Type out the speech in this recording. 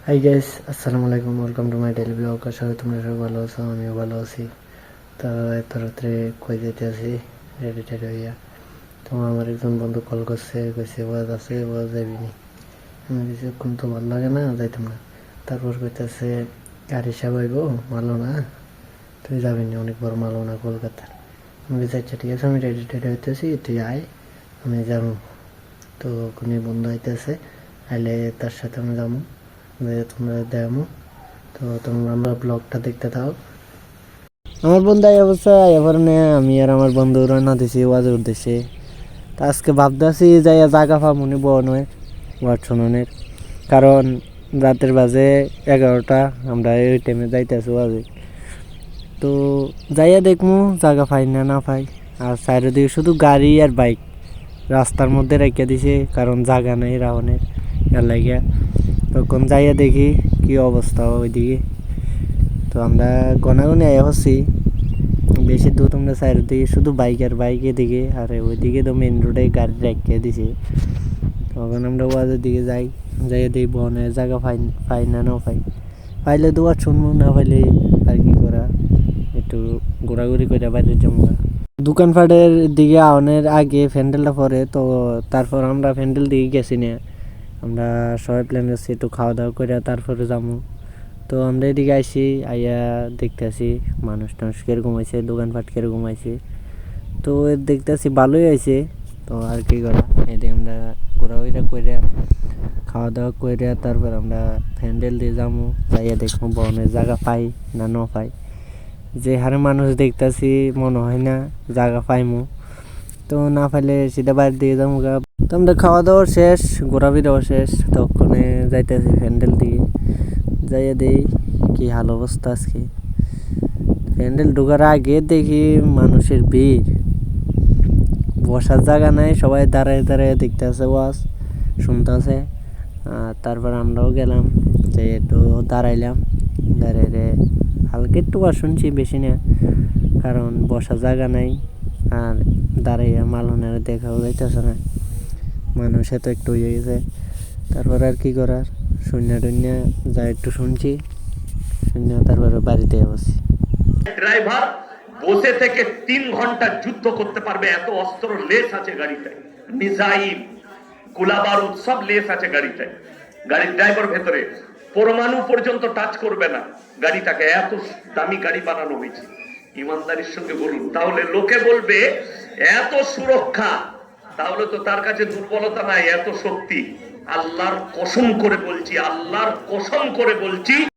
High guys, আসসালামু আলাইকুম, welcome to my daily blog. আশা করি তোমরা সবাই ভালো আছো, আমিও ভালো আছি। তো এত রাত্রে কই যেতে আছি রেডি টেডি হইয়া। তো আমার একজন বন্ধু কল করছে, কইছে ওয়াজ আছে, ওয়াজ যাবিনি? আমি কিছু এখন তো ভালো লাগে না, যাইতাম না। তারপর কইতেছে গাড়ি সাবাইব মালো না, তুই যাবি না, অনেক বড় মালো না কলকাতার। আমি বলছি আচ্ছা ঠিক আছে, আমি রেডি টেডি হইতেছি, তুই আয়, আমি যাবো। তো কোনো বন্ধু আইতেছে, আইলে তার সাথে আমি যাবো, তোমরা দেখামো। তো তোমরা আমরা ব্লগটা দেখতে থাও। আমার বন্ধু এই অবস্থায় এবার আমি আর আমার বন্ধু রওনা দিছি ওয়াজের উদ্দেশ্যে। তা আজকে ভাবতেছি যাইয়া জাগা পামুনি বনের ওয়াজ শোনানের, কারণ রাতের বাজে 11টা, আমরা এই টাইমে যাইতেছি ওয়াজে। তো যাইয়া দেখমু জায়গা পাই না না পাই। আর চারিদিকে শুধু গাড়ি আর বাইক রাস্তার মধ্যে রেখে দিছে, কারণ জায়গা নেই রাউনের এর লাগিয়া। তখন যাইয়া দেখি কি অবস্থা ওইদিকে। তো আমরা গনাগনি আয়া হচ্ছি, বেশি দূর তোমরা চারিদিকে শুধু বাইক আর বাইক এদিকে, আর ওইদিকে তো মেন রোডে গাড়ি রেখে দিছে। তখন আমরা ওয়াজের দিকে যাই, যাইয়া দেখি বনের জায়গা পাই না না পাই। পাইলে তো আর শুনবো, না পাইলে আর কি করা, একটু ঘোরাঘুরি করে বাইরে যাবো। দোকানপাটের দিকে আওয়ানোর আগে প্যান্ডেলটা পরে, তো তারপর আমরা প্যান্ডেল দিকে গেছি না। আমরা সবাই প্ল্যান করছি একটু খাওয়া দাওয়া করে তারপরে যাবো। তো আমরা এদিকে আইসি, আইয়া দেখতেছি মানুষ টানুষ কিরকম হয়েছে, দোকানপাট কিরকম হয়েছে। তো দেখতেছি ভালোই হয়েছে। তো আর কি করা, এদিকে আমরা ঘোরাঘুরা করে খাওয়া দাওয়া করে তারপর আমরা প্যান্ডেল দিয়ে যাবো, যাইয়া দেখবো বনের জায়গা পাই না ন পাই। যে হারে মানুষ দেখতেছি মনে হয় না জায়গা পাইমু। তো না পাইলে সিধা বাইরে দিয়ে যাবো গা। তো আমরা খাওয়া দাওয়া শেষ, ঘোরাফেরাও শেষ, তখনে যাইতেছি প্যান্ডেল দিয়ে। যাইয়া দেই কি হাল অবস্থা আজকে। প্যান্ডেল ঢোকার আগে দেখি মানুষের ভিড়, বসার জায়গা নাই, সবাই দাঁড়ায় দাঁড়ায় দেখতে আছে, ওয়াজ শুনতে আছে। তারপর আমরাও গেলাম, যাই একটু দাঁড়াইলাম, দাঁড়াইলে হালকা একটু ওয়াজ শুনছি, বেশি না, কারণ বসার জায়গা নাই। আর দাঁড়াইয়া মালনের দেখাও যাইতেছে না, মানুষ এত একটু হয়ে গেছে। তারপর আর কি করার, শূন্য টুন্য যা একটু শুনছি, শূন্য তারপরে বাড়িতে বসি। ড্রাইভার বসে থেকে 3 ঘন্টা যুদ্ধ করতে পারবে, এত অস্ত্র লেস আছে গাড়িতে, মিসাইল গোলা বারুদ সব লেস আছে গাড়িতে। গাড়ির ড্রাইভার ভেতরে পরমাণু পর্যন্ত টাচ করবে না গাড়িটাকে, এত দামি গাড়ি বানানো হয়েছে। ইমানদারির সঙ্গে বলুন, তাহলে লোকে বলবে এত সুরক্ষা, তাহলে তো তার কাছে দুর্বলতা নাই, এত শক্তি। আল্লাহর কসম করে বলছি, আল্লাহর কসম করে বলছি,